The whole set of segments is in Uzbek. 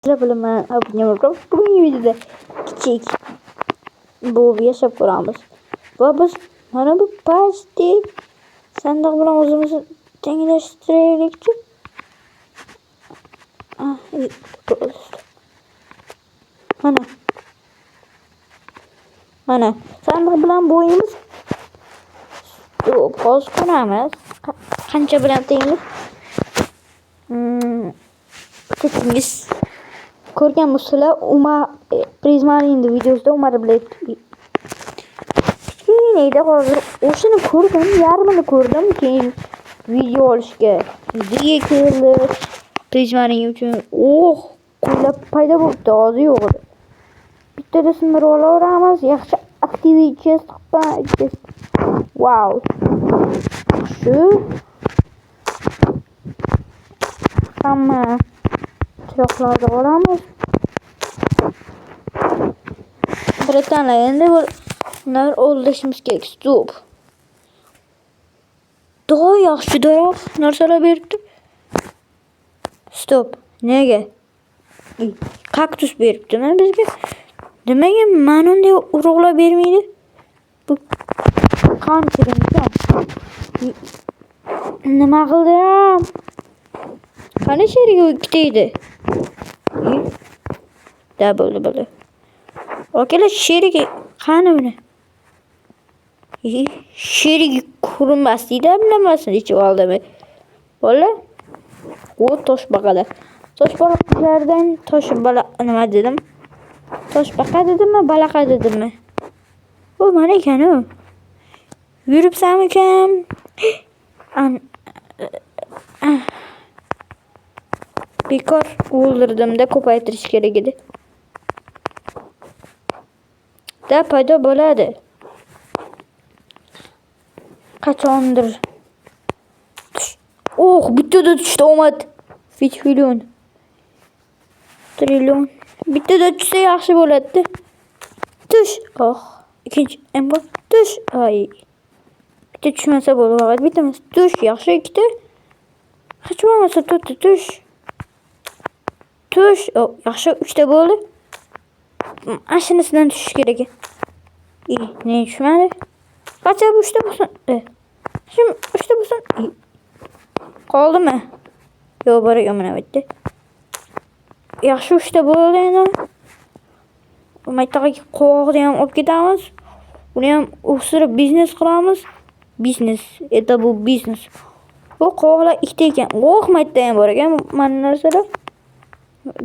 Bilaman, abunyaman. Bugungi videoda kichik bu yashab ko'ramiz. Va biz mana bu plastik sandiq bilan o'zimizni tenglashtiraylikchi. Mana sandiq bilan bo'yimiz hozir ko'ramiz. Qancha bilan tenglik? Tekingiz ko'rgan bo'lsanglar, Prizmaning videosida Umar bilan kichkinada hozir o'shani ko'rdim, yarmini ko'rdim, keyin video olishga videoga keldi. Prizmaning uchun qo'llab paydo bo'libdi, hozir yo'q edi. Bittada sindirib olaveramiz, yaxshi aktivitches chiqib. Wow. Shu hamma chiroqlarni olamiz. Biratana endi ular o'ldishimiz kerak. Stop. Yaxshiroq narsalar beribdi. Stop. Nega? Kaktus beribdi-mi bizga? Nimaga mana unday urug'lar bermaydi? Bu qanchadan? Nima qildim? Qani sheriga ikkitaydi. Da bo'ldi. Okalar sheriga qani buni? Sheriga ko'rinmasdi-da, bilmasin ichib oldimi? Bola. Toshbaqalar. Toshbaqalardan nima dedim? Toshbaqa dedimmi, balaqa dedimmi? Bu mana ekan u. Yuribsanmikan? Bekor o'ldirdim-da, ko'paytirish kerak edi. Da paydo bo'ladi. Qachondir. Bittada tushdi omad. Trillion. Bittada tushsa yaxshi bo'ladi. Tush. Ikkinchi embo. Tush. Bitta tushmasa bo'ladi, faqat bittamiz. Tush, yaxshi ikkita. Hech bo'lmasa to'rtta tush. Yaxshi 3 ta bo'ldi. Mashinasidan tushish kerak. Ne tushmadi? Qancha bu 3 ta bo'lsin? Shim 3 ta bo'lsin. Qoldimi? Yo'q, baraga mana bitta. Yaxshi 3 ta bo'ldi endi. Maytaqi qovoqni ham olib ketamiz. Uni ham o'stirib biznes qilamiz. Это bu biznes. Bu qovoqlar ikkita ekan. Maytda ham bor ekan mana narsalar.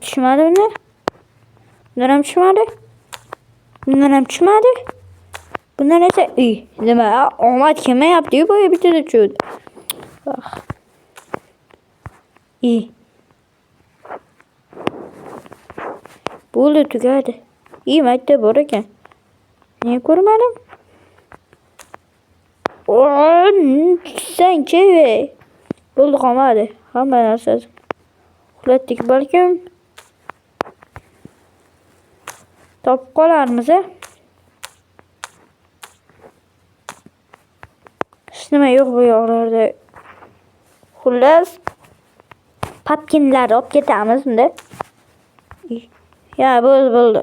Tushmadi uni. Bundan ham tushmadi. Bundan esa nima? Omad kelmayapti-yu, boya bittada tushdi. Bo'ldi, tugadi. Maytda bor ekan. Ne ko'rmadim? Tushsang-chi. Bo'ldi, qolmadi. Hamma narsasi. Uxlatdik balkim. Topib qolarmiz. Hech nima yo'q bu yoqlarda. Xullas, papkinlarni olib ketamiz unda. Bo'ldi.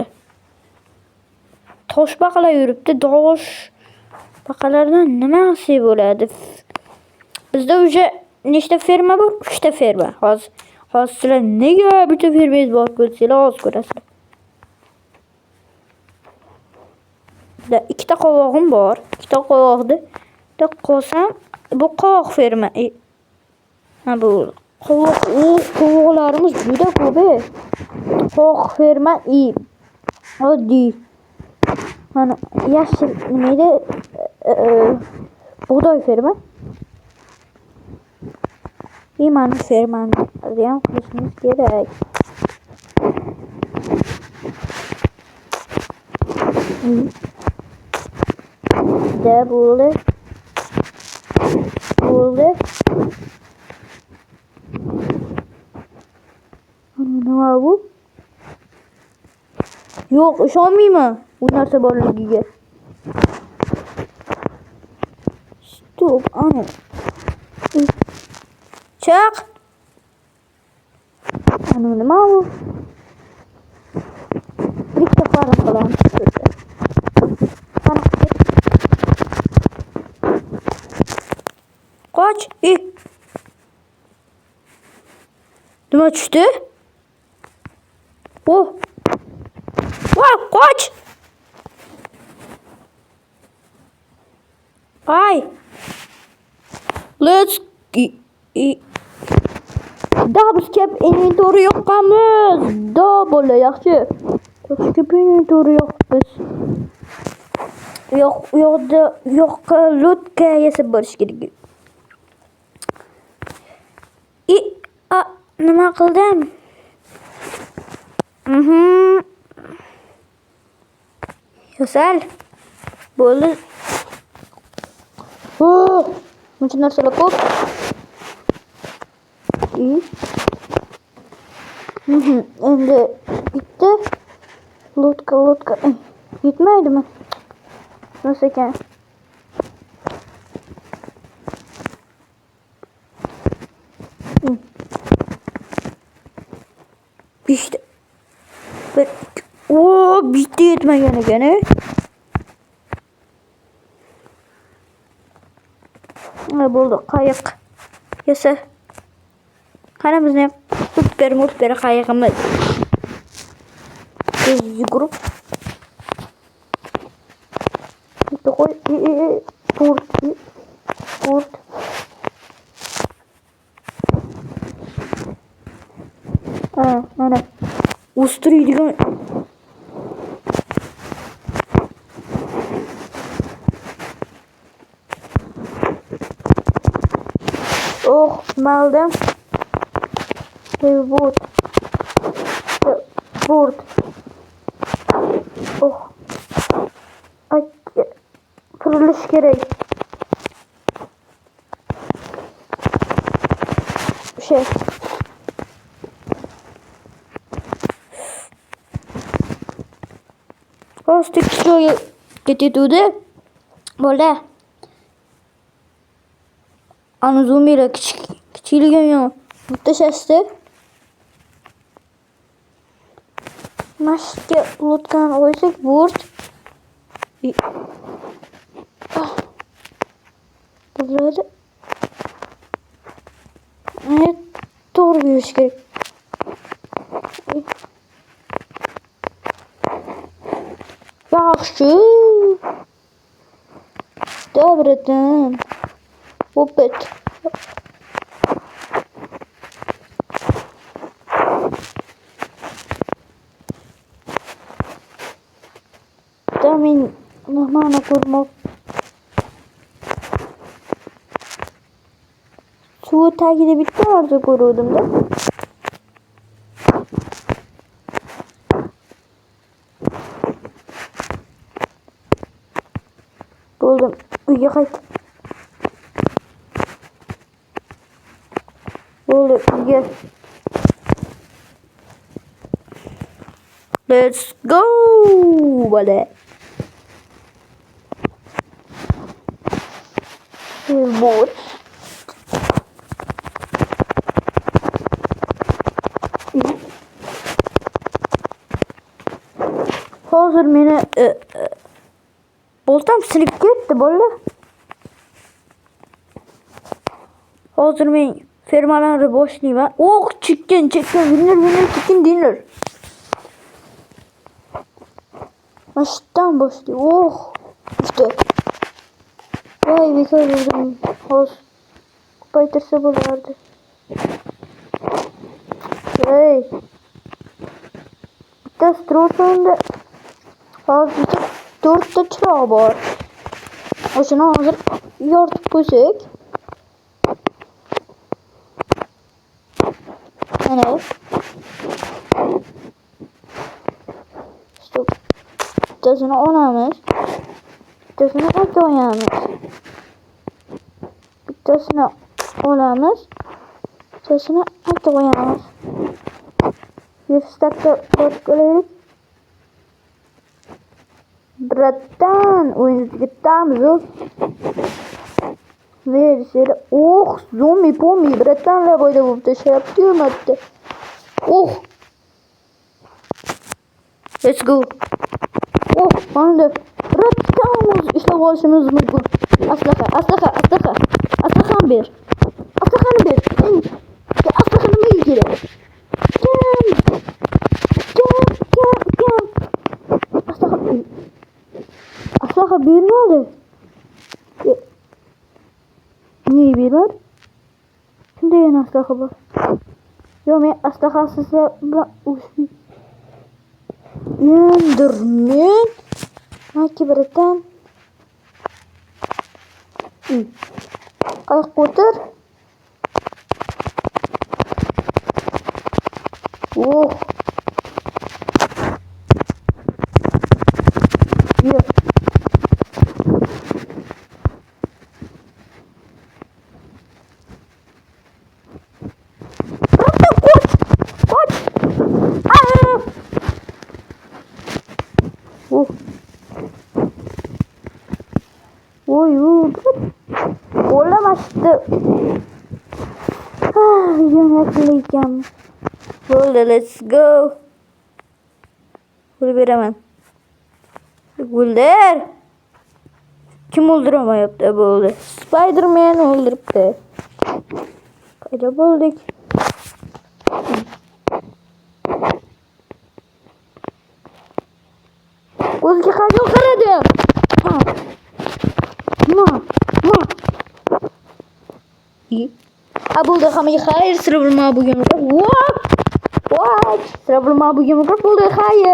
Toshbaqalar yuribdi. Toshbaqalardan nima qilsak bo'ladi? Bizda o'sha nechta ferma bor? 3 ta ferma. Hozir sizlar nega bitta fermangiz bor bo'lsa, hozir ko'rasizlar. 2 ta qovog'im bor. 2 ta qovoqni qolsam, bu qovoq ferma. Bu qovoqlarimiz juda ko'p. Qovoq ferma oddiy. Mana yashil nima bug'doy ferma. Mana fermani ham qilishimiz kerak. Da bo'ldi. Nima bu? Yo'q, ishonmayman bu narsa borligiga. Stop, Chiq. Nima bu? falan. Bana kaç. İyi. Duma düştü. Oh. Vay kaç. Ay. Let's daha biz kep inventory yoqqanmiz. Da bo'la yaxshi. Kep inventory yo'q biz. Yo'qqa lootga yasab borish kerak. Nima qildim? Yasal. Bo'ldi. Oh, buncha narsalar ko'p. Endi bitti. Lotka. Yetmaydimi? Nasıl ekan? İşte. Bitti yetmegen ekan. Bo'ldi, qayiq. Yasa. Qani bizni super qayig'imiz. Tez yugurib. Bitta qo'y. Port. Mana. O'stiradigan. Oh, maldım. Board. Oh. Ay, kuruluş gerek. Plastik kiloya getirdi. Böyle. Anuzumuyla küçülüyor. Muhteşemdi. Maske lootkan oysak board. Burada. Evet, doğru bir iş gerek. Yaxşı. Добрыдан. Опыт. Тамин нормально kurmak. Su takibi bitti artık kurudum da. Buldum. Uyuya kayıt. Buldum. Uyuya. Let's go. Böyle. Bu. Hazır meni boltam sinib ketdi bola. Hozir men fermalarni boshlayman. Oh, chicken winner chicken dinner. Baştan boshlayman. Oh, işte. Vay bekar vurdum. Hozir ko'paytirsa bo'lardi. Hey. Bitta strofanda hozir 4 ta chiroq bor. O'shani hozir yoritib qo'ysak. Mana. Stop. Bittasini olamiz. Bittasini qo'yamiz. Bittasini olamiz. Bittasini qo'yamiz. Yustakka qo'yib Brattan oyunu gittiğimiz o. Verişleri. Oh, zombi brattanla böyle bu şey yapıyorum hatta. Oh. Let's go. Anladım. Raptamız işlev oluşumuz mümkün. Aslahan bir. Aslahanı bir. Aslahanımı ilgili. Gel. Aslahan bir mi oldu? Niye bir var? Şimdi yine aslahan var. Yok ben aslahasızla uçmuş. Yandırmen. Maki beratan. Ayak kotor. Oh. Iya. Koç. Ah. Oh. Oy. Olamazdı. Yönetmeyeceğim. Böyle let's go. Bunu veremem. Gulder. Kim öldürme yaptı böyle? Spider-Man öldürüp kayda bulduk. Gözge kaç yol karadım. İyi. Bulduk ama hayır sıra bulma bugün. What? Sıra bulma bugün bulduk hayır.